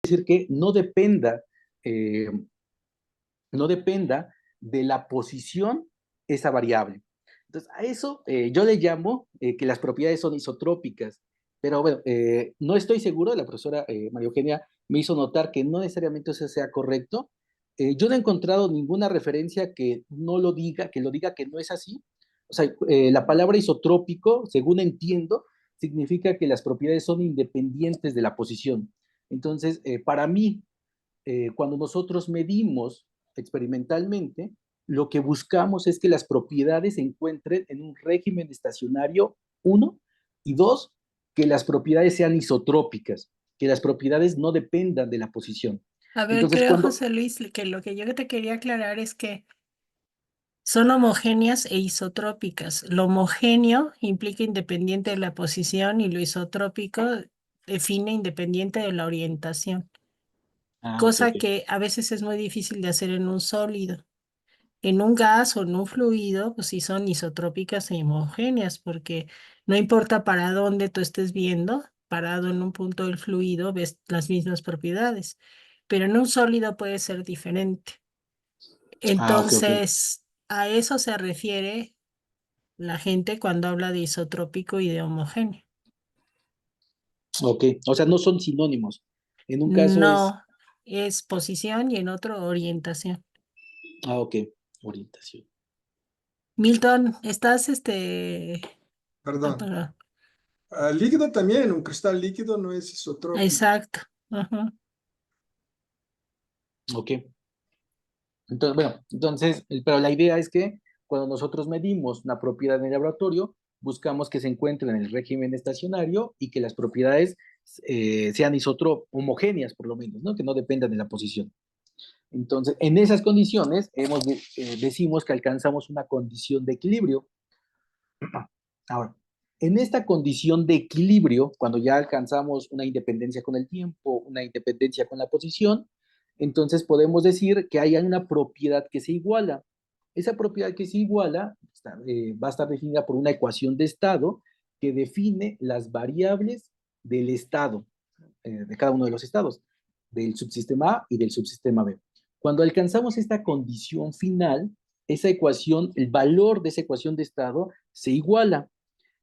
decir que eh, no dependa de la posición esa variable. Entonces, a eso yo le llamo que las propiedades son isotrópicas. Pero bueno, no estoy seguro, la profesora María Eugenia me hizo notar que no necesariamente eso sea correcto. Yo no he encontrado ninguna referencia que no lo diga, que lo diga que no es así. O sea, la palabra isotrópico, según entiendo, significa que las propiedades son independientes de la posición. Entonces, para mí, cuando nosotros medimos experimentalmente, lo que buscamos es que las propiedades se encuentren en un régimen estacionario, uno, y dos, que las propiedades sean isotrópicas, que las propiedades no dependan de la posición. A ver, Entonces, creo, cuando... José Luis, que lo que yo te quería aclarar es que son homogéneas e isotrópicas. Lo homogéneo implica independiente de la posición y lo isotrópico define independiente de la orientación, Ah, ok, cosa ok. que a veces es muy difícil de hacer en un sólido. En un gas o en un fluido, pues sí son isotrópicas e homogéneas, porque no importa para dónde tú estés viendo, parado en un punto del fluido, ves las mismas propiedades, pero en un sólido puede ser diferente. Ah, ok, ok. Entonces, a eso se refiere la gente cuando habla de isotrópico y de homogéneo. Ok, o sea, no son sinónimos. En un caso es, No es posición y en otro orientación. ok, orientación. Milton, estás Perdón. perdón. Líquido también, un cristal líquido no es isotrópico. Exacto. Ajá. Ok. Entonces, bueno, entonces, pero la idea es que cuando nosotros medimos una propiedad en el laboratorio, buscamos que se encuentre en el régimen estacionario y que las propiedades sean homogéneas, por lo menos, ¿no? Que no dependan de la posición. Entonces, en esas condiciones, decimos que alcanzamos una condición de equilibrio. Ahora, en esta condición de equilibrio, cuando ya alcanzamos una independencia con el tiempo, una independencia con la posición, entonces podemos decir que hay una propiedad que se iguala. Esa propiedad que se iguala va a estar definida por una ecuación de estado que define las variables del estado, de cada uno de los estados, del subsistema A y del subsistema B. Cuando alcanzamos esta condición final, esa ecuación, el valor de esa ecuación de estado se iguala.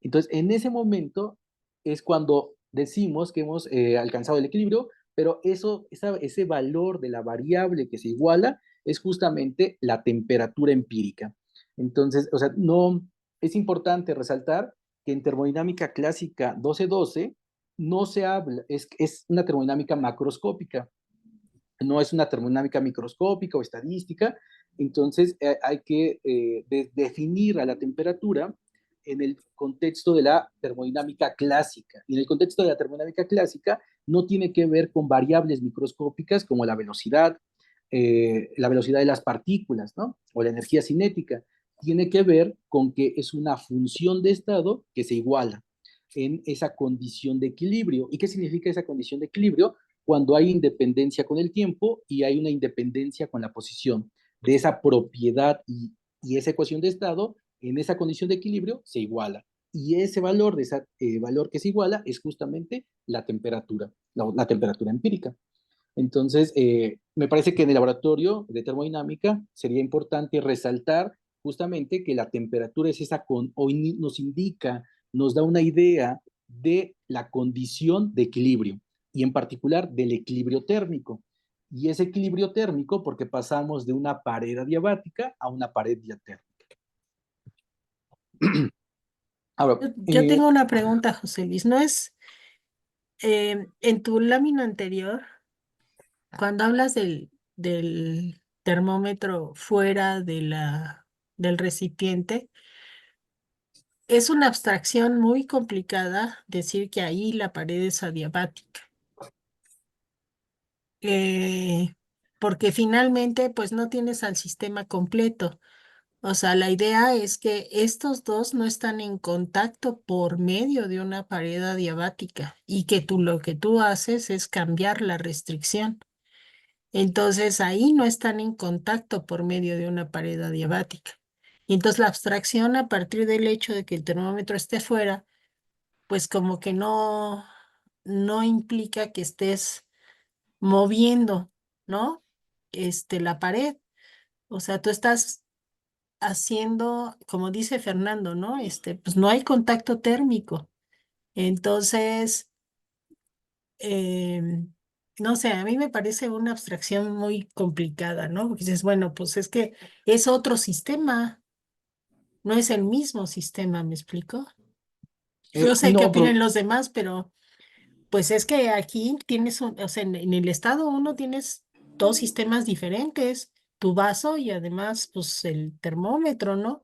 Entonces, en ese momento es cuando decimos que hemos alcanzado el equilibrio, pero ese valor de la variable que se iguala es justamente la temperatura empírica. Entonces, o sea, no es importante resaltar que en termodinámica clásica 1212 no se habla, es una termodinámica macroscópica, no es una termodinámica microscópica o estadística. Entonces hay que definir a la temperatura en el contexto de la termodinámica clásica. Y en el contexto de la termodinámica clásica no tiene que ver con variables microscópicas como la velocidad de las partículas, ¿no? O la energía cinética. Tiene que ver con que es una función de estado que se iguala en esa condición de equilibrio. ¿Y qué significa esa condición de equilibrio? Cuando hay independencia con el tiempo y hay una independencia con la posición de esa propiedad y esa ecuación de estado, en esa condición de equilibrio se iguala. Y ese valor, de ese valor que se iguala, es justamente la temperatura empírica. Entonces, me parece que en el laboratorio de termodinámica sería importante resaltar justamente que la temperatura es hoy nos indica, nos da una idea de la condición de equilibrio y en particular del equilibrio térmico. Y ese equilibrio térmico porque pasamos de una pared adiabática a una pared diatérmica. Ahora, Yo tengo una pregunta, José Luis. ¿No es en tu lámina anterior, cuando hablas del termómetro fuera del recipiente, es una abstracción muy complicada decir que ahí la pared es adiabática? Eh, Porque finalmente, pues no tienes al sistema completo. O sea, la idea es que estos dos no están en contacto por medio de una pared adiabática y que lo que tú haces es cambiar la restricción. Entonces ahí no están en contacto por medio de una pared adiabática. Y entonces la abstracción a partir del hecho de que el termómetro esté fuera, pues como que no implica que estés moviendo, ¿no? La pared. O sea, tú estás haciendo, como dice Fernando, ¿no? Pues no hay contacto térmico. Entonces, no sé, a mí me parece una abstracción muy complicada, ¿no? Porque dices, bueno, pues es que es otro sistema, no es el mismo sistema, ¿me explico? Yo sé qué No, opinan los demás, pero pues es que aquí tienes, o sea, en el estado uno tienes dos sistemas diferentes, tu vaso y además, pues el termómetro, ¿no?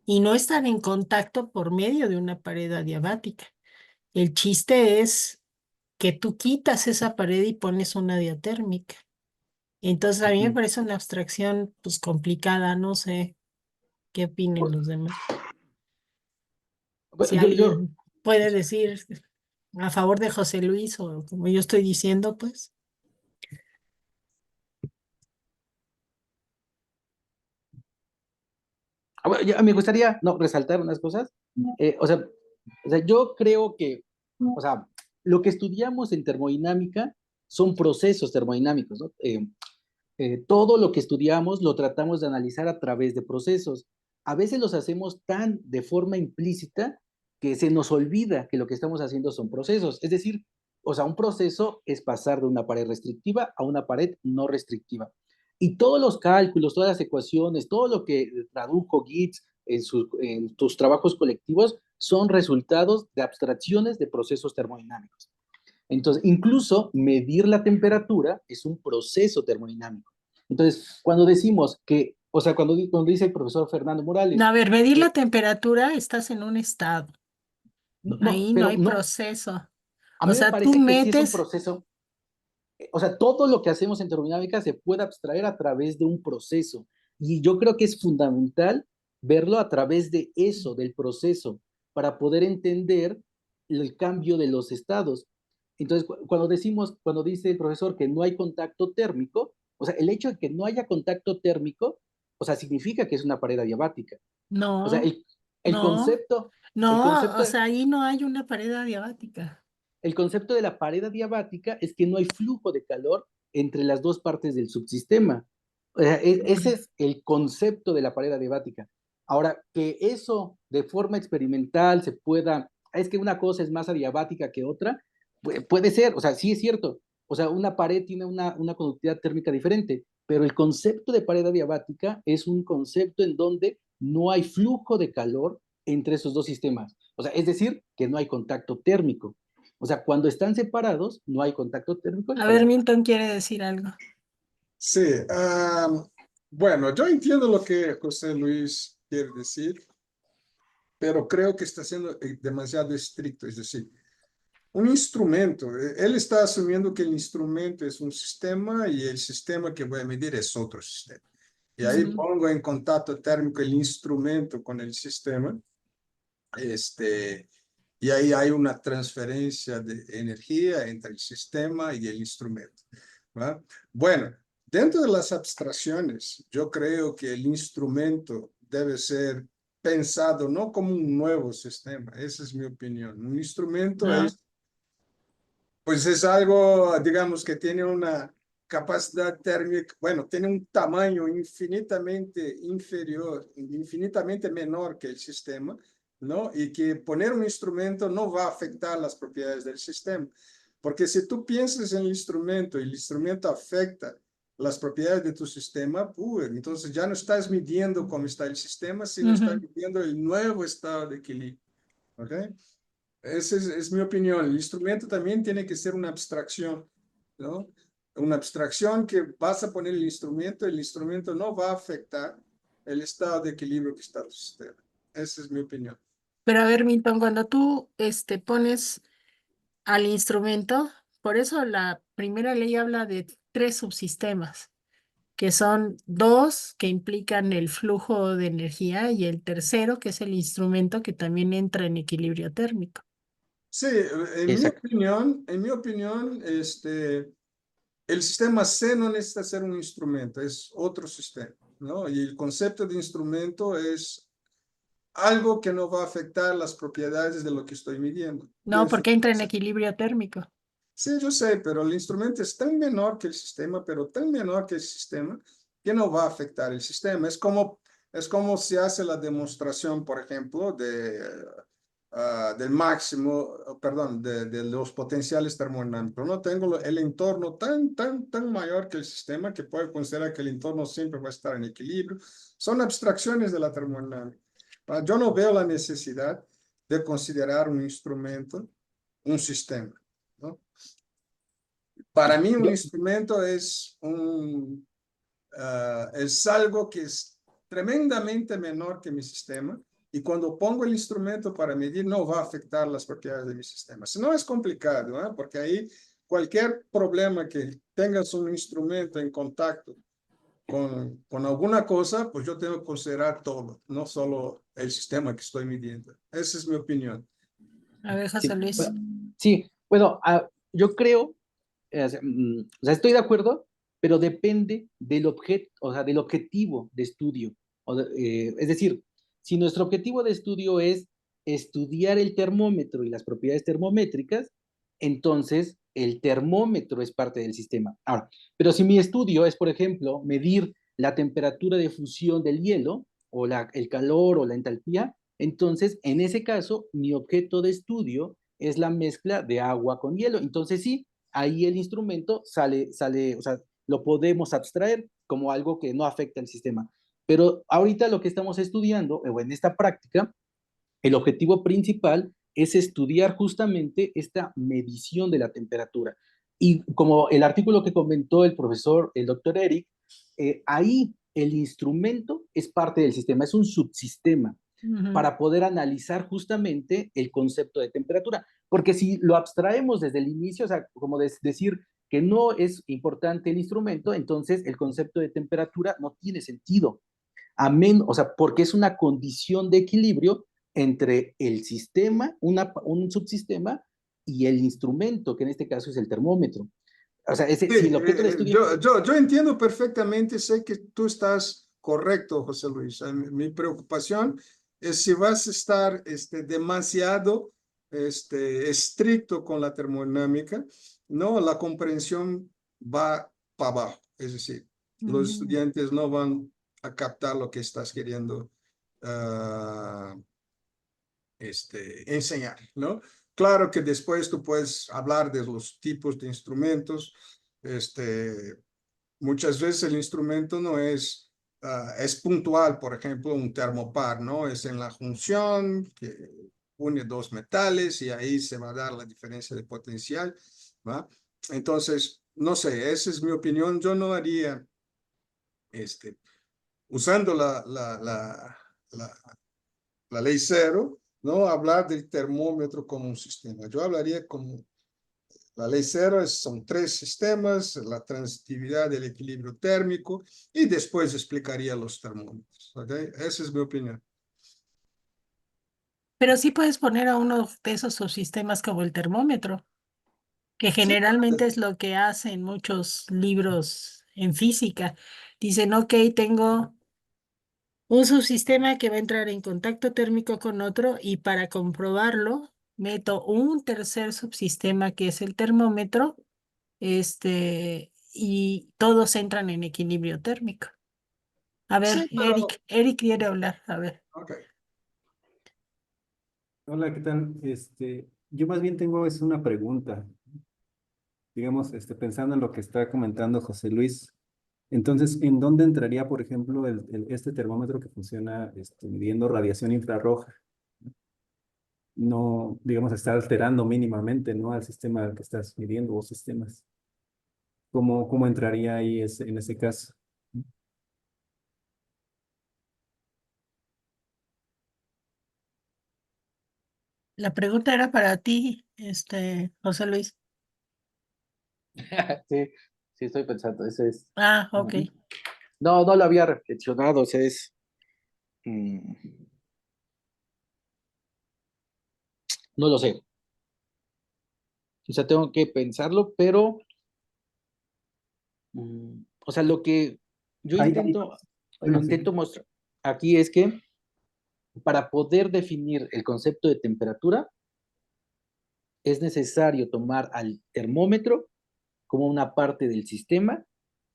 Y no están en contacto por medio de una pared adiabática. El chiste es que tú quitas esa pared y pones una diatérmica. Entonces a mí me ujú. parece una abstracción pues complicada, no sé qué opinen los demás. Bueno, Si yo, alguien puede decir a favor de José Luis o como yo estoy diciendo, pues. bueno, me gustaría no, resaltar unas cosas. O sea, yo creo que, o sea, lo que estudiamos en termodinámica son procesos termodinámicos, ¿no? Todo lo que estudiamos lo tratamos de analizar a través de procesos. A veces los hacemos tan de forma implícita que se nos olvida que lo que estamos haciendo son procesos. Es decir, o sea, un proceso es pasar de una pared restrictiva a una pared no restrictiva. Y todos los cálculos, todas las ecuaciones, todo lo que tradujo Gibbs en sus trabajos colectivos son resultados de abstracciones de procesos termodinámicos. Entonces, incluso medir la temperatura es un proceso termodinámico. Entonces, cuando decimos que, o sea, cuando dice el profesor Fernando No, Morales, a ver, medir la que temperatura, estás en un estado. no, Ahí no pero hay no, proceso. a O mí me sea, tú parece que sí es un metes, proceso. O sea, todo lo que hacemos en termodinámica se puede abstraer a través de un proceso. Y yo creo que es fundamental verlo a través de eso, del proceso, para poder entender el cambio de los estados. Entonces, cuando dice el profesor que no hay contacto térmico, o sea, el hecho de que no haya contacto térmico, o sea, significa que es una pared adiabática. O sea, no, el no, concepto, el no, o concepto, sea, ahí no hay una pared adiabática. el concepto de la pared adiabática es que no hay flujo de calor entre las dos partes del subsistema. Ese es el concepto de la pared adiabática. Ahora, que eso de forma experimental se pueda, es que una cosa es más adiabática que otra, puede ser, o sea, sí es cierto. O sea, una pared tiene una conductividad térmica diferente, pero el concepto de pared adiabática es un concepto en donde no hay flujo de calor entre esos dos sistemas. O sea, es decir, que no hay contacto térmico. O sea, cuando están separados, no hay contacto térmico y A ver, pared. Milton quiere decir algo. Sí, bueno, yo entiendo lo que José Luis quiere decir, pero creo que está siendo demasiado estricto. Es decir, un instrumento, él está asumiendo que el instrumento es un sistema y el sistema que voy a medir es otro sistema. Y ahí Ujú. pongo en contacto térmico el instrumento con el sistema, y ahí hay una transferencia de energía entre el sistema y el instrumento, ¿va? Bueno, dentro de las abstracciones, yo creo que el instrumento debe ser pensado no como un nuevo sistema, esa es mi opinión. Un instrumento Ah, es, pues es algo, digamos, que tiene una capacidad térmica, bueno, tiene un tamaño infinitamente inferior, infinitamente menor que el sistema, ¿no? Y que poner un instrumento no va a afectar las propiedades del sistema. Porque si tú piensas en el instrumento y el instrumento afecta las propiedades de tu sistema, entonces ya no estás midiendo cómo está el sistema, sino estás ujú. midiendo el nuevo estado de equilibrio. ¿Ok? Esa es mi opinión. El instrumento también tiene que ser una abstracción, ¿no? Una abstracción que vas a poner el instrumento no va a afectar el estado de equilibrio que está tu sistema. Esa es mi opinión. Pero a ver, Milton, cuando tú pones al instrumento, por eso la primera ley habla de tres subsistemas, que son dos que implican el flujo de energía y el tercero, que es el instrumento que también entra en equilibrio térmico. Sí, Exacto. en mi opinión, el sistema C no necesita ser un instrumento, es otro sistema, ¿no? Y el concepto de instrumento es algo que no va a afectar las propiedades de lo que estoy midiendo. No, porque entra en equilibrio térmico. Sí, yo sé, pero el instrumento es tan menor que el sistema, pero tan menor que el sistema, que no va a afectar el sistema. Es como si hace la demostración, por ejemplo, del máximo, perdón, de los potenciales termodinámicos. No tengo el entorno tan mayor que el sistema que puede considerar que el entorno siempre va a estar en equilibrio. Son abstracciones de la termodinámica. Yo no veo la necesidad de considerar un instrumento un sistema, ¿no? Para mí un Yo- instrumento es algo que es tremendamente menor que mi sistema y cuando pongo el instrumento para medir no va a afectar las propiedades de mi sistema. Si no es complicado, ¿eh? Porque ahí cualquier problema que tengas un instrumento en contacto con alguna cosa, pues yo tengo que considerar todo, no solo el sistema que estoy midiendo. Esa es mi opinión. A ver, José sí, Luis. sí, bueno, yo creo, o sea, estoy de acuerdo, pero depende del objeto, o sea, del objetivo de estudio. Es decir, si nuestro objetivo de estudio es estudiar el termómetro y las propiedades termométricas, entonces el termómetro es parte del sistema. Ahora, pero si mi estudio es, por ejemplo, medir la temperatura de fusión del hielo, o el calor o la entalpía, entonces en ese caso mi objeto de estudio es la mezcla de agua con hielo. Entonces sí, ahí el instrumento sale, o sea, lo podemos abstraer como algo que no afecta al sistema. Pero ahorita lo que estamos estudiando, o en esta práctica, el objetivo principal es estudiar justamente esta medición de la temperatura. Y como el artículo que comentó el profesor, el doctor Eric, ahí el instrumento es parte del sistema, es un subsistema Ujú. para poder analizar justamente el concepto de temperatura. Porque si lo abstraemos desde el inicio, o sea, como decir que no es importante el instrumento, entonces el concepto de temperatura no tiene sentido. Amén, o sea, porque es una condición de equilibrio entre el sistema, un subsistema, y el instrumento, que en este caso es el termómetro. O sea, Sí, si el objeto de estudio... yo entiendo perfectamente, sé que tú estás correcto, José Luis. Mi preocupación es si vas a estar demasiado estricto con la termodinámica, ¿no? La comprensión va para abajo, es decir, los Ujú. estudiantes no van a captar lo que estás queriendo ah, enseñar, ¿no? Claro que después tú puedes hablar de los tipos de instrumentos. Muchas veces el instrumento no es puntual, por ejemplo, un termopar, ¿no? Es en la junción que une dos metales y ahí se va a dar la diferencia de potencial, ¿va? Entonces, no sé, esa es mi opinión. Yo no haría, usando la la ley cero, no hablar del termómetro como un sistema. Yo hablaría como la ley cero son tres sistemas, la transitividad, el equilibrio térmico, y después explicaría los termómetros. ¿Okay? Esa es mi opinión. Pero sí puedes poner a uno de esos subsistemas como el termómetro, que Sí, generalmente es lo que hacen muchos libros en física. Dicen, ok, tengo un subsistema que va a entrar en contacto térmico con otro y para comprobarlo meto un tercer subsistema que es el termómetro, y todos entran en equilibrio térmico. A ver, sí, pero, Eric quiere hablar, a ver. ok. Hola, ¿qué tal? Yo más bien tengo es una pregunta, digamos, pensando en lo que está comentando José Luis. Entonces, ¿en dónde entraría, por ejemplo, este termómetro que funciona midiendo radiación infrarroja? No, digamos, está alterando mínimamente, ¿no? Al sistema que estás midiendo o sistemas. ¿Cómo entraría ahí en ese caso? La pregunta era para ti, José Luis. Sí, sí, estoy pensando, ese es... Ah, ok. No, no lo había reflexionado, o sea, mm, no lo sé. O sea, tengo que pensarlo, pero, o sea, lo que yo Bueno, sí. intento mostrar aquí es que para poder definir el concepto de temperatura, es necesario tomar al termómetro como una parte del sistema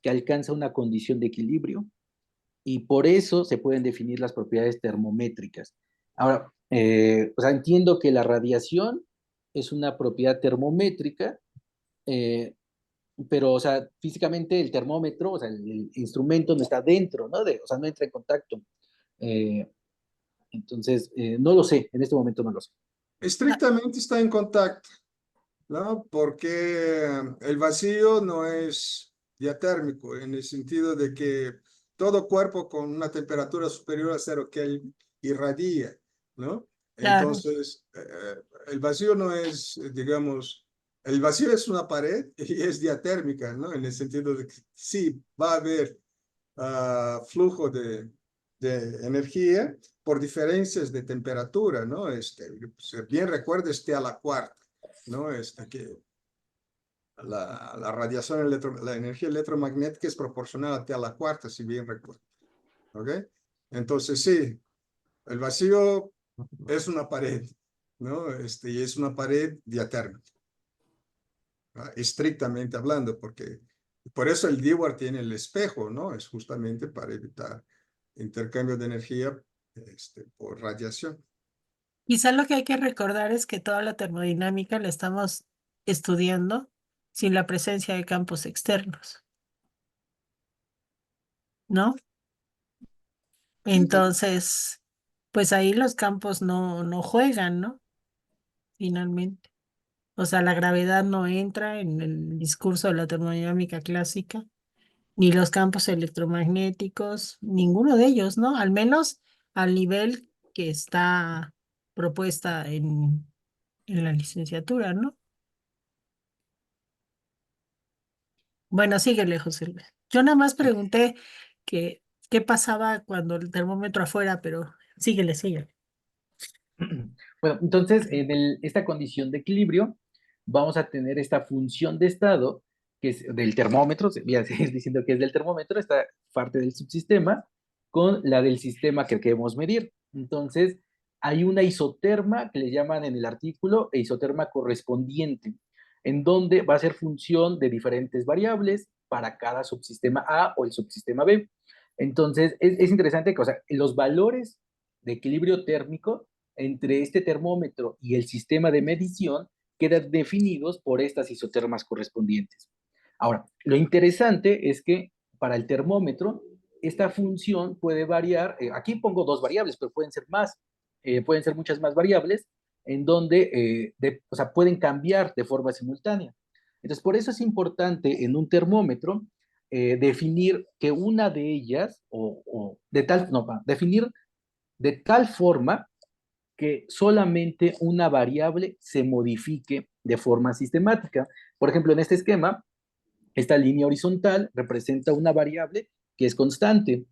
que alcanza una condición de equilibrio y por eso se pueden definir las propiedades termométricas. Ahora, o sea, entiendo que la radiación es una propiedad termométrica, eh, pero, o sea, físicamente el termómetro, o sea, el instrumento no está dentro, ¿no? O sea, no entra en contacto. Eh, entonces, no lo sé, en este momento no lo sé. Estrictamente está en contacto, ¿no? Porque el vacío no es diatérmico, en el sentido de que todo cuerpo con una temperatura superior a 0 Kelvin irradia, ¿no? Claro, Entonces, el vacío no es, digamos, el vacío es una pared y es diatérmica, ¿no? En el sentido de que sí, va a haber flujo de energía por diferencias de temperatura, ¿no? Pues, bien recuerda, a la cuarta, ¿no? Que la radiación, la energía electromagnética es proporcional a T a la cuarta, si bien recuerdo, ¿ok? Entonces, sí, el vacío es una pared, ¿no? Y es una pared diatérmica, ¿no? Estrictamente hablando, porque por eso el Dewar tiene el espejo, ¿no? Es justamente para evitar intercambio de energía por radiación. quizá lo que hay que recordar es que toda la termodinámica la estamos estudiando sin la presencia de campos externos, ¿no? Sí, Entonces, pues ahí los campos no juegan, ¿no? Finalmente. O sea, la gravedad no entra en el discurso de la termodinámica clásica, ni los campos electromagnéticos, ninguno de ellos, ¿no? Al menos al nivel que está propuesta en la licenciatura, ¿no? Bueno, síguele, José Luis. Yo nada más pregunté que qué pasaba cuando el termómetro afuera, pero síguele, síguele. Bueno, entonces, en esta condición de equilibrio, vamos a tener esta función de estado, que es del termómetro, ya es diciendo que es del termómetro, esta parte del subsistema, con la del sistema que queremos medir. Entonces, hay una isoterma que le llaman en el artículo isoterma correspondiente, en donde va a ser función de diferentes variables para cada subsistema A o el subsistema B. Entonces, es interesante que, o sea, los valores de equilibrio térmico entre este termómetro y el sistema de medición quedan definidos por estas isotermas correspondientes. Ahora, lo interesante es que para el termómetro, esta función puede variar, aquí pongo dos variables, pero pueden ser más, pueden ser muchas más variables, en donde o sea, pueden cambiar de forma simultánea. Entonces, por eso es importante en un termómetro definir que una de ellas, o de tal, no, definir de tal forma que solamente una variable se modifique de forma sistemática. Por ejemplo, en este esquema, esta línea horizontal representa una variable que es constante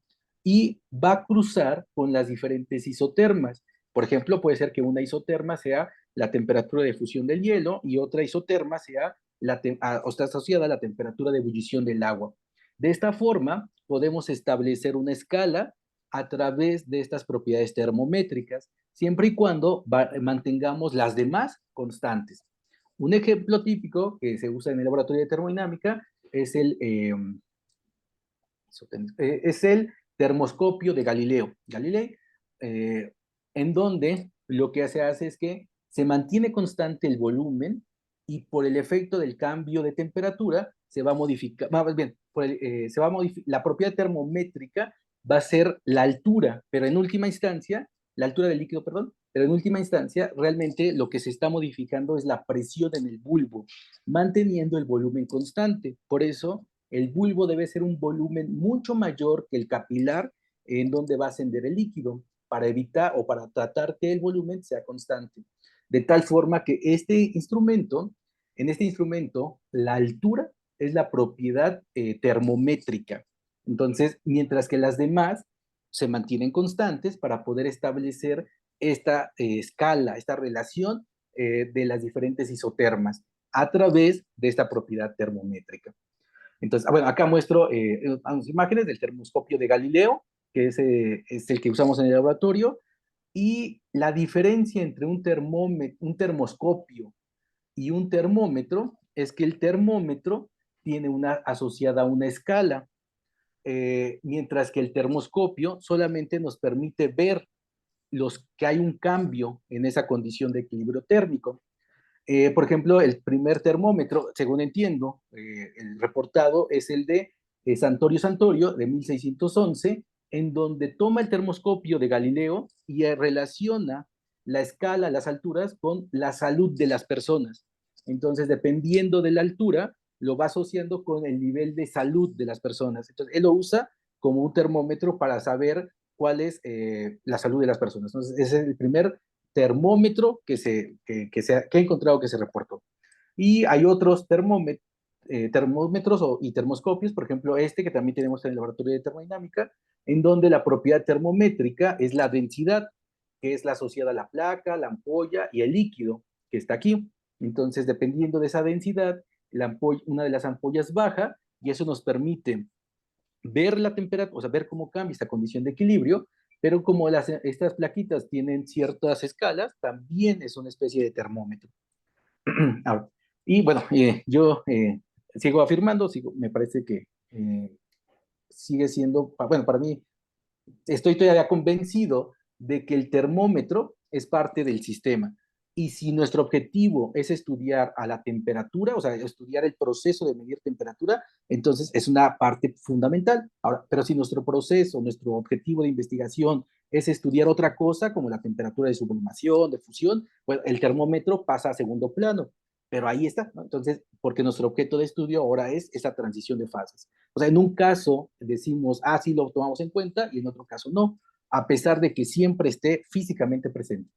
y va a cruzar con las diferentes isotermas. Por ejemplo, puede ser que una isoterma sea la temperatura de fusión del hielo y otra isoterma sea o está asociada a la temperatura de ebullición del agua. De esta forma, podemos establecer una escala a través de estas propiedades termométricas, siempre y cuando mantengamos las demás constantes. Un ejemplo típico que se usa en el laboratorio de termodinámica es el termoscopio de Galileo. Galilei, en donde lo que se hace es que se mantiene constante el volumen y por el efecto del cambio de temperatura se va a modificar, más bien, la propiedad termométrica va a ser la altura, pero en última instancia, la altura del líquido, perdón, pero en última instancia, realmente lo que se está modificando es la presión en el bulbo, manteniendo el volumen constante. Por eso, el bulbo debe ser un volumen mucho mayor que el capilar en donde va a ascender el líquido para evitar o para tratar que el volumen sea constante. De tal forma que en este instrumento, la altura es la propiedad termométrica. Entonces, mientras que las demás se mantienen constantes para poder establecer esta escala, esta relación de las diferentes isotermas a través de esta propiedad termométrica. Entonces, bueno, acá muestro unas imágenes del termoscopio de Galileo, que es el que usamos en el laboratorio, y la diferencia entre un termoscopio Y un termómetro es que el termómetro tiene asociada a una escala, mientras que el termoscopio solamente nos permite ver que hay un cambio en esa condición de equilibrio térmico. Por ejemplo, el primer termómetro, según entiendo, el reportado es el de Santorio Santorio de 1611, en donde toma el termoscopio de Galileo y relaciona la escala, las alturas, con la salud de las personas. Entonces, dependiendo de la altura, lo va asociando con el nivel de salud de las personas. Entonces, él lo usa como un termómetro para saber cuál es la salud de las personas. Entonces, ese es el primer termómetro que ha encontrado que se reportó. Y hay otros termómetros y termoscopios, por ejemplo, que también tenemos en el laboratorio de termodinámica, en donde la propiedad termométrica es la densidad, que es la asociada a la placa, la ampolla y el líquido que está aquí. Entonces, dependiendo de esa densidad, una de las ampollas baja y eso nos permite ver la temperatura, o sea, ver cómo cambia esta condición de equilibrio, pero como estas plaquitas tienen ciertas escalas, también es una especie de termómetro. Y bueno, yo sigo afirmando, me parece que sigue siendo, bueno, para mí, estoy todavía convencido de que el termómetro es parte del sistema. Y si nuestro objetivo es estudiar a la temperatura, o sea, estudiar el proceso de medir temperatura, entonces es una parte fundamental. Ahora, pero si nuestro proceso, nuestro objetivo de investigación es estudiar otra cosa, como la temperatura de sublimación, de fusión, pues el termómetro pasa a segundo plano. Pero ahí está, ¿no? Entonces, porque nuestro objeto de estudio ahora es esa transición de fases. O sea, en un caso decimos, sí lo tomamos en cuenta, y en otro caso no, a pesar de que siempre esté físicamente presente.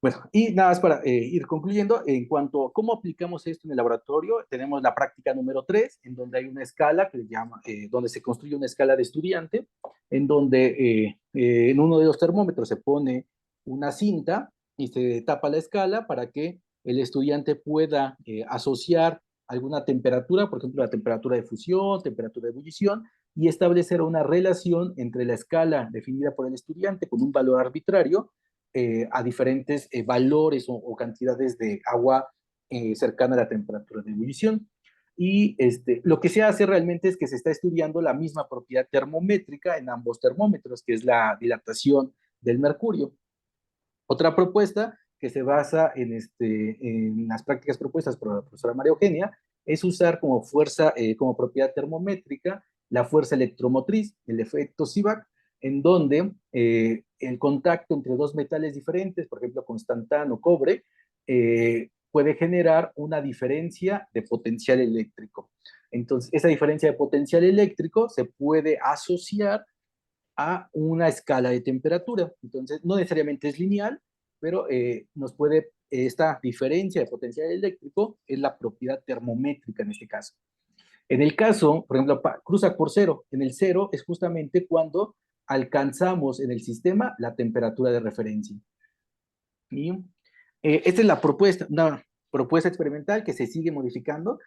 Bueno, y nada más para ir concluyendo, en cuanto a cómo aplicamos esto en el laboratorio, tenemos la práctica número 3, en donde hay una escala que le llama, donde se construye una escala de estudiante, en donde en uno de los termómetros se pone una cinta y se tapa la escala para que el estudiante pueda asociar alguna temperatura, por ejemplo, la temperatura de fusión, temperatura de ebullición, y establecer una relación entre la escala definida por el estudiante con un valor arbitrario a diferentes valores o cantidades de agua cercana a la temperatura de ebullición. Y lo que se hace realmente es que se está estudiando la misma propiedad termométrica en ambos termómetros, que es la dilatación del mercurio. Otra propuesta que se basa en las prácticas propuestas por la profesora María Eugenia es usar como como propiedad termométrica la fuerza electromotriz, el efecto Seebeck, en donde el contacto entre dos metales diferentes, por ejemplo, constantano o cobre, puede generar una diferencia de potencial eléctrico. Entonces, esa diferencia de potencial eléctrico se puede asociar a una escala de temperatura. Entonces, no necesariamente es lineal, pero esta diferencia de potencial eléctrico es la propiedad termométrica en este caso. En el caso, por ejemplo, cruza por cero. En el cero es justamente cuando alcanzamos en el sistema la temperatura de referencia. Y esta es una propuesta experimental que se sigue modificando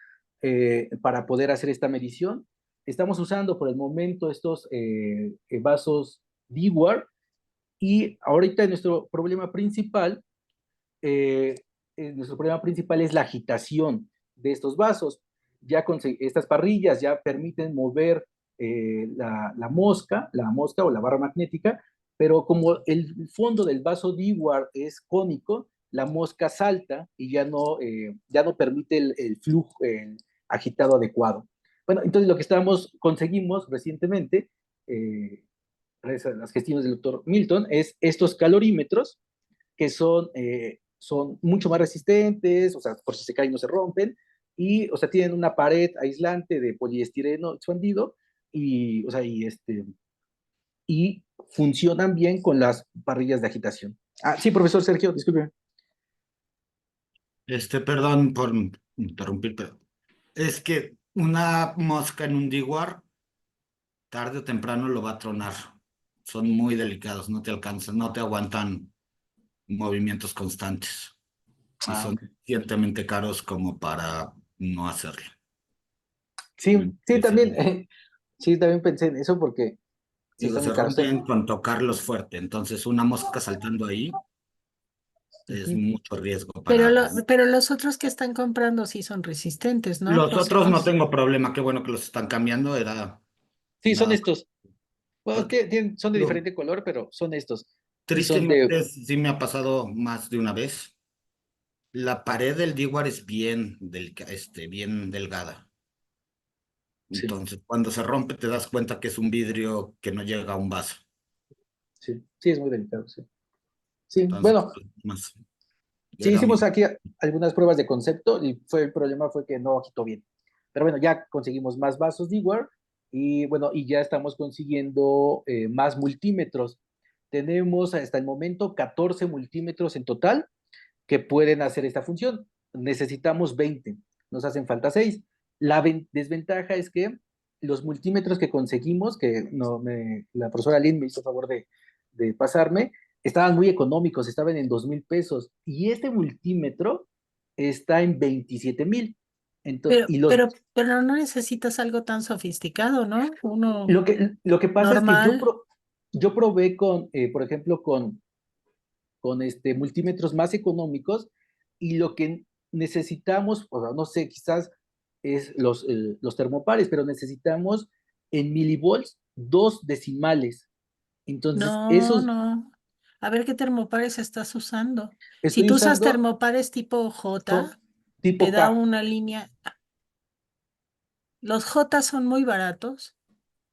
para poder hacer esta medición. Estamos usando por el momento estos vasos Dewar y ahorita nuestro problema principal es la agitación de estos vasos. Ya con estas parrillas ya permiten mover la mosca o la barra magnética, pero como el fondo del vaso Dewar es cónico, la mosca salta y ya no permite el flujo agitado adecuado. Bueno, entonces lo que conseguimos recientemente, gracias a las gestiones del doctor Milton, es estos calorímetros que son mucho más resistentes, o sea, por si se caen no se rompen, y, o sea, tienen una pared aislante de poliestireno expandido, y, o sea, y funcionan bien con las parrillas de agitación. Sí, profesor Sergio, disculpe. Perdón por interrumpir, pero es que una mosca en un diguar, tarde o temprano lo va a tronar. Son muy delicados, no te alcanzan, no te aguantan movimientos constantes. Y son Okay. suficientemente caros como para no hacerlo. Sí, también, sí, también pensé en eso porque sí Digo, están se muy caros. rompen con tocarlos fuerte. Entonces, una mosca saltando ahí es Ujú. mucho riesgo Pero, para... pero los otros que están comprando sí son resistentes, ¿no? Los José otros no Luis? tengo problema, qué bueno que los están cambiando, era Sí, son nada. estos. Bueno, Porque son de lo diferente color, pero son estos. Y son de... tristemente sí me ha pasado más de una vez. La pared del Dewar es bien delgada. Sí, Entonces, cuando se rompe, te das cuenta que es un vidrio que no llega a un vaso. sí, sí, es muy delicado, sí. Sí, Entonces, bueno, pues, más, sí era hicimos mi... aquí algunas pruebas de concepto y el problema fue que no quitó bien. Pero bueno, ya conseguimos más vasos Dewar y bueno, y ya estamos consiguiendo más multímetros. Tenemos hasta el momento 14 multímetros en total que pueden hacer esta función. Necesitamos 20, nos hacen falta 6. La desventaja es que los multímetros que conseguimos, que la profesora Lynn me hizo favor de pasarme, estaban muy económicos, estaban en 2,000 pesos. Y este multímetro está en 27,000. Pero, Y pero no necesitas algo tan sofisticado, ¿no? Uno lo que pasa es que normal. yo probé por ejemplo, con multímetros más económicos y lo que necesitamos, o sea, no sé, quizás es los termopares, pero necesitamos en milivolts 2 decimales. Entonces, No, no. A ver qué termopares estás usando. Si estoy tú usas usando termopares tipo son J, te tipo da K. una línea. Los J son muy baratos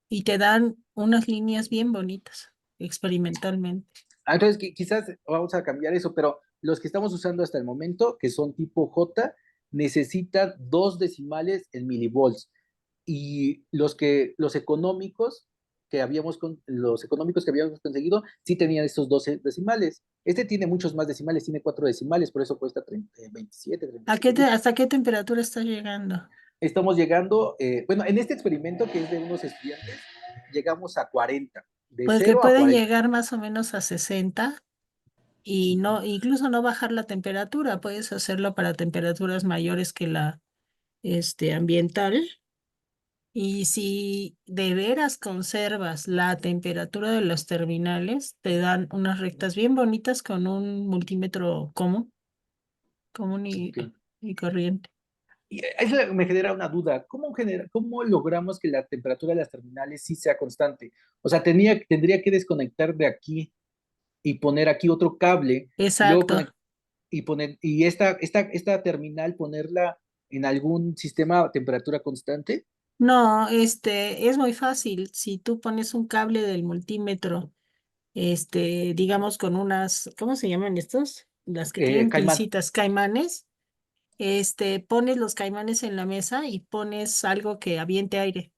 y te dan unas líneas bien bonitas, experimentalmente. Entonces, quizás vamos a cambiar eso, pero los que estamos usando hasta el momento, que son tipo J, necesitan 2 decimales en milivolts. Y los económicos que habíamos conseguido sí tenían estos 12 decimales. Este tiene muchos más decimales, tiene 4 decimales, por eso cuesta 27, 37,000. ¿Hasta qué temperatura estás llegando? Estamos llegando, bueno, en este experimento que es de unos estudiantes, llegamos a 40, de Pues que 0 a pueden 40. llegar más o menos a 60 y no, incluso no bajar la temperatura. Puedes hacerlo para temperaturas mayores que la ambiental. Y si de veras conservas la temperatura de los terminales, te dan unas rectas bien bonitas con un multímetro común Ok. y corriente. Y eso me genera una duda. ¿Cómo logramos que la temperatura de las terminales sí sea constante? O sea, tendría que desconectar de aquí y poner aquí otro cable y luego Exacto. y esta terminal ponerla en algún sistema a temperatura constante. No, es muy fácil. Si tú pones un cable del multímetro, digamos con unas, ¿cómo se llaman estos? Las que tienen Caimán. pincitas, caimanes, pones los caimanes en la mesa y pones algo que aviente aire,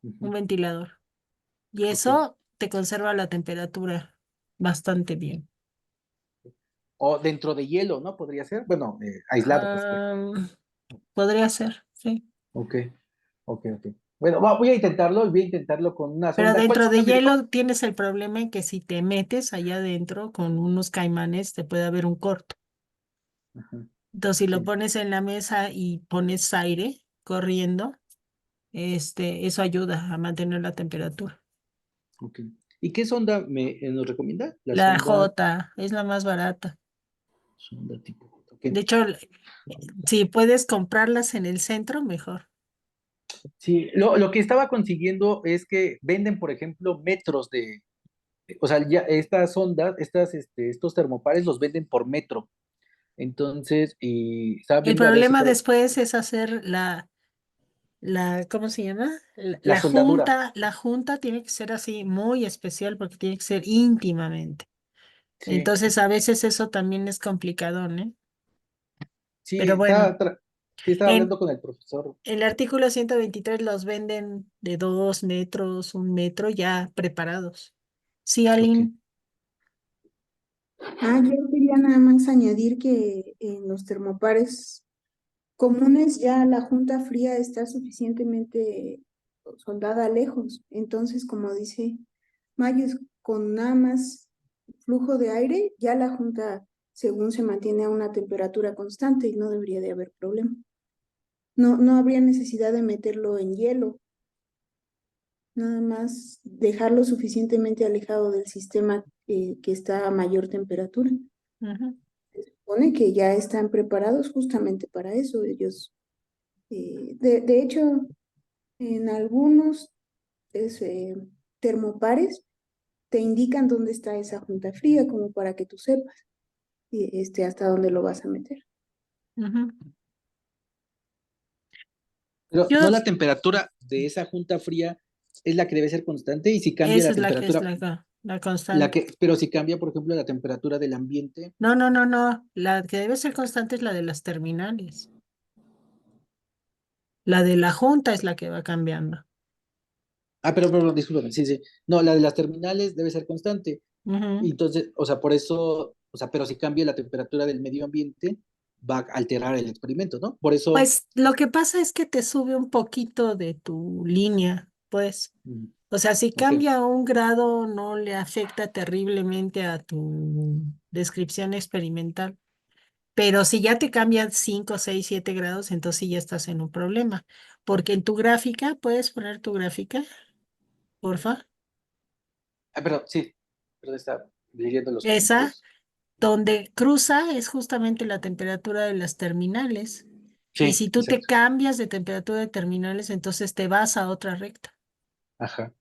Ujú. un ventilador. Y Ok. eso te conserva la temperatura bastante bien. O dentro de hielo, ¿no? Podría ser. Bueno, aislado, pues. Podría ser, sí. Ok, ok. Bueno, voy a intentarlo con una Pero sonda. ¿Cuál dentro de sonda me dijo? hielo tienes el problema en que si te metes allá adentro con unos caimanes, te puede haber un corto. Ajá, Entonces, si lo sí, pones en la mesa y pones aire corriendo, eso ayuda a mantener la temperatura. ok. ¿Y qué sonda nos recomienda? La La sonda, J es la más barata. sonda tipo J. Ok. De hecho, si puedes comprarlas en el centro, mejor. Sí, lo que estaba consiguiendo es que venden, por ejemplo, metros o sea, ya estas sondas, estos termopares los venden por metro. Entonces, y estaba El viendo a ver si problema por después es hacer ¿cómo se llama? la soldadura. La junta tiene que ser así muy especial porque tiene que ser íntimamente. Sí, Entonces, a veces eso también es complicado, ¿no? sí, Pero bueno, sí, estaba en hablando con el profesor. el artículo 123 los venden de 2 metros, 1 metro ya preparados. Sí, Ok. Aline. Yo quería nada más añadir que en los termopares comunes ya la junta fría está suficientemente soldada lejos. Entonces, como dice Mayus, con nada más flujo de aire, ya la junta, según se mantiene a una temperatura constante y no debería de haber problema. No habría necesidad de meterlo en hielo, nada más dejarlo suficientemente alejado del sistema que está a mayor temperatura. Ujú. supone que ya están preparados justamente para eso. Ellos, de hecho, en algunos termopares te indican dónde está esa junta fría, como para que tú sepas hasta dónde lo vas a meter. Ujú. Pero Yo, no, la temperatura de esa junta fría es la que debe ser constante, y si cambia esa la es la que es temperatura, la constante. pero si cambia, por ejemplo, la temperatura del ambiente. No, no, no, no. La que debe ser constante es la de las terminales. La de la junta es la que va cambiando. Pero, discúlpame, sí, sí. No, la de las terminales debe ser constante. Y Ujú. entonces, o sea, por eso, o sea, pero si cambia la temperatura del medio ambiente, va a alterar el experimento, ¿no? Por eso. Pues lo que pasa es que te sube un poquito de tu línea, pues. mm, O sea, si ok. cambia un grado, no le afecta terriblemente a tu descripción experimental. Pero si ya te cambian 5, 6, 7 grados, entonces sí ya estás en un problema. Porque en tu gráfica, ¿puedes poner tu gráfica, porfa? Pero sí, pero está leyendo los Esa, comentarios. donde cruza es justamente la temperatura de las terminales. Y Sí, si tú te exacto. cambias de temperatura de terminales, entonces te vas a otra recta. Ajá.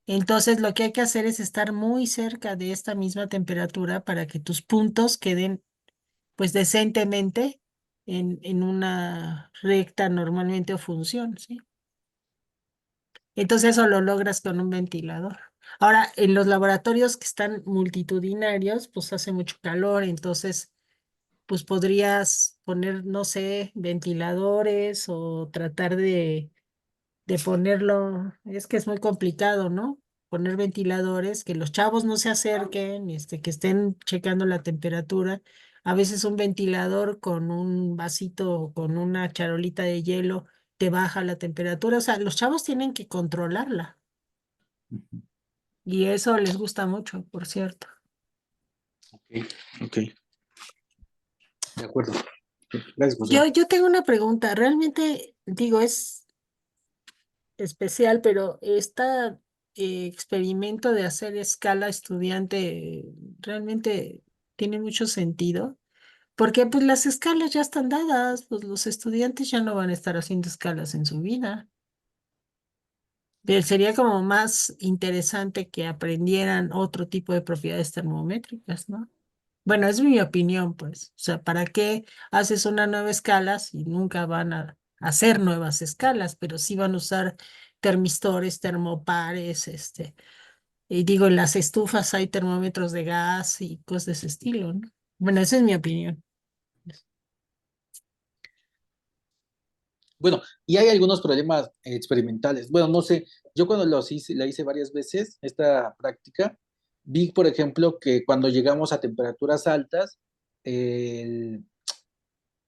Entonces lo que hay que hacer es estar muy cerca de esta misma temperatura para que tus puntos queden pues decentemente en una recta normalmente o función, ¿sí? Entonces eso lo logras con un ventilador. Ahora, en los laboratorios que están multitudinarios, pues hace mucho calor, entonces pues podrías poner, no sé, ventiladores o tratar de ponerlo, es que es muy complicado, ¿no? Poner ventiladores, que los chavos no se acerquen, que estén checando la temperatura. A veces un ventilador con un vasito o con una charolita de hielo te baja la temperatura. O sea, los chavos tienen que controlarla Ujú. y eso les gusta mucho, por cierto. Ok, ok, de acuerdo. Gracias, Yo, José. yo tengo una pregunta, realmente digo, es especial, pero este experimento de hacer escala estudiante realmente tiene mucho sentido, porque pues las escalas ya están dadas, pues los estudiantes ya no van a estar haciendo escalas en su vida. Pero sería como más interesante que aprendieran otro tipo de propiedades termométricas, ¿no? Bueno, es mi opinión, pues. O sea, ¿para qué haces una nueva escala si nunca van a hacer nuevas escalas, pero sí van a usar termistores, termopares, y digo, en las estufas hay termómetros de gas y cosas de ese estilo, ¿no? Bueno, esa es mi opinión. Bueno, y hay algunos problemas experimentales. Bueno, no sé, yo cuando la hice varias veces, esta práctica, vi, por ejemplo, que cuando llegamos a temperaturas altas, el,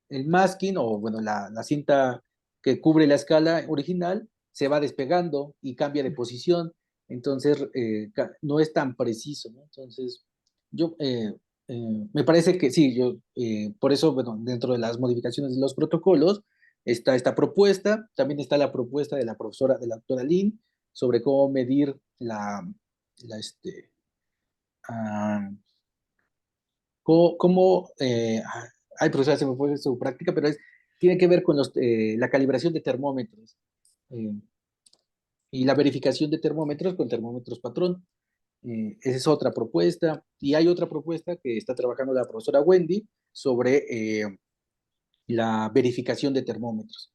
el masking, o bueno, la cinta que cubre la escala original se va despegando y cambia de posición. Entonces, no es tan preciso, ¿no? Entonces, yo me parece que sí, por eso, bueno, dentro de las modificaciones de los protocolos está esta propuesta. También está la propuesta de la profesora, de la doctora Lin, sobre cómo medir la ah, ay, profesora, se me fue su práctica, pero tiene que ver con la calibración de termómetros, eh, y la verificación de termómetros con termómetros patrón. Esa es otra propuesta. Y hay otra propuesta que está trabajando la profesora Wendy sobre la verificación de termómetros.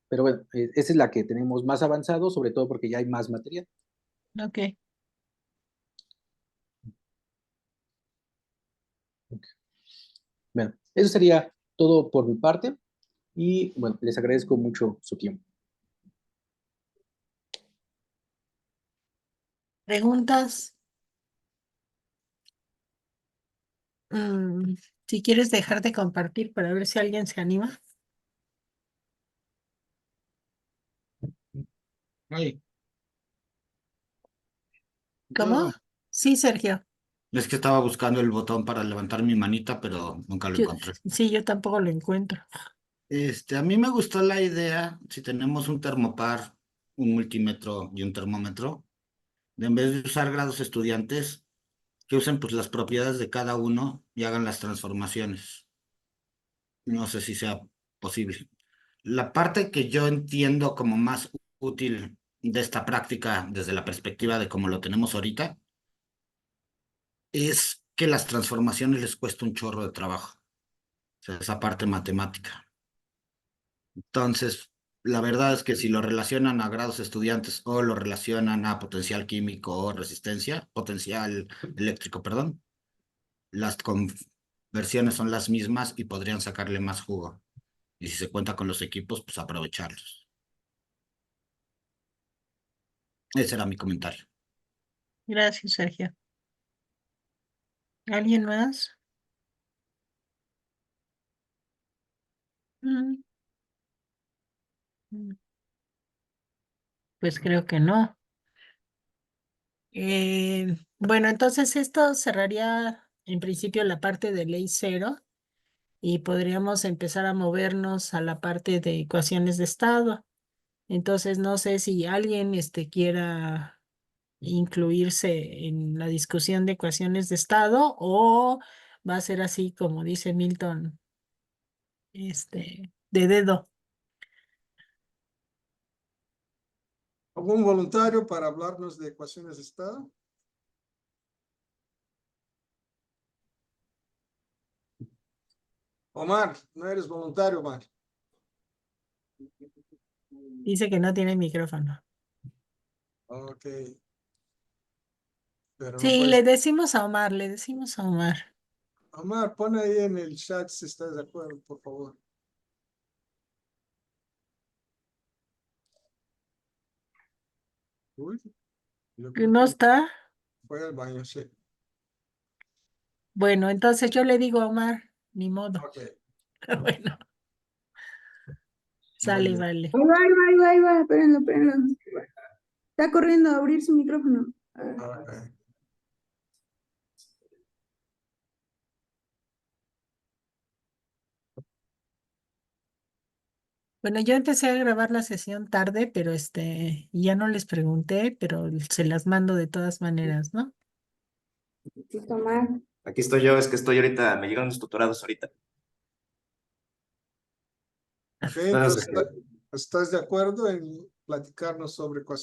Pero bueno, esa es la que tenemos más avanzado, sobre todo porque ya hay más material. Ok. Bueno, eso sería todo por mi parte, y bueno, les agradezco mucho su tiempo. ¿Preguntas? Mm, si quieres dejar de compartir para ver si alguien se anima. Ay, ¿Cómo? yo Sí, Sergio. es que estaba buscando el botón para levantar mi manita, pero nunca lo Yo, encontré. sí, yo tampoco lo encuentro. A mí me gustó la idea, si tenemos un termopar, un multímetro y un termómetro, de en vez de usar grados estudiantes, que usen pues las propiedades de cada uno y hagan las transformaciones. No sé si sea posible. La parte que yo entiendo como más útil de esta práctica desde la perspectiva de cómo lo tenemos ahorita es que las transformaciones les cuesta un chorro de trabajo. O sea, esa parte matemática. Entonces, la verdad es que si lo relacionan a grados estudiantes o lo relacionan a potencial químico o resistencia, potencial eléctrico, perdón, las conversiones son las mismas y podrían sacarle más jugo. Y si se cuenta con los equipos, pues aprovecharlos. Ese era mi comentario. Gracias, Sergio. ¿Alguien más? Mm, mm, Pues creo que no. Bueno, entonces esto cerraría en principio la parte de ley cero y podríamos empezar a movernos a la parte de ecuaciones de estado. Entonces, no sé si alguien quiera incluirse en la discusión de ecuaciones de estado o va a ser así como dice Milton, de dedo. ¿Algún voluntario para hablarnos de ecuaciones de estado? Omar, no eres voluntario, Omar. Dice que no tiene micrófono. Ok. Pero no Sí, puedes. le decimos a Omar, le decimos a Omar. Omar, pon ahí en el chat si estás de acuerdo, por favor. Uy, yo ¿Que creo no que está? fue al baño, sí. Bueno, entonces yo le digo a Omar, ni modo. Ok, Bueno, muy sale, bien. vale. Ahí va, espérenlo, espérenlo. Está corriendo a abrir su micrófono. A ver. Ok. Bueno, yo empecé a grabar la sesión tarde, pero ya no les pregunté, pero se las mando de todas maneras, ¿no? Sí, Omar. Aquí estoy yo, es que estoy ahorita, me llegan los tutorados ahorita. Ok, entonces, ¿estás de acuerdo en platicarnos sobre ecuaciones?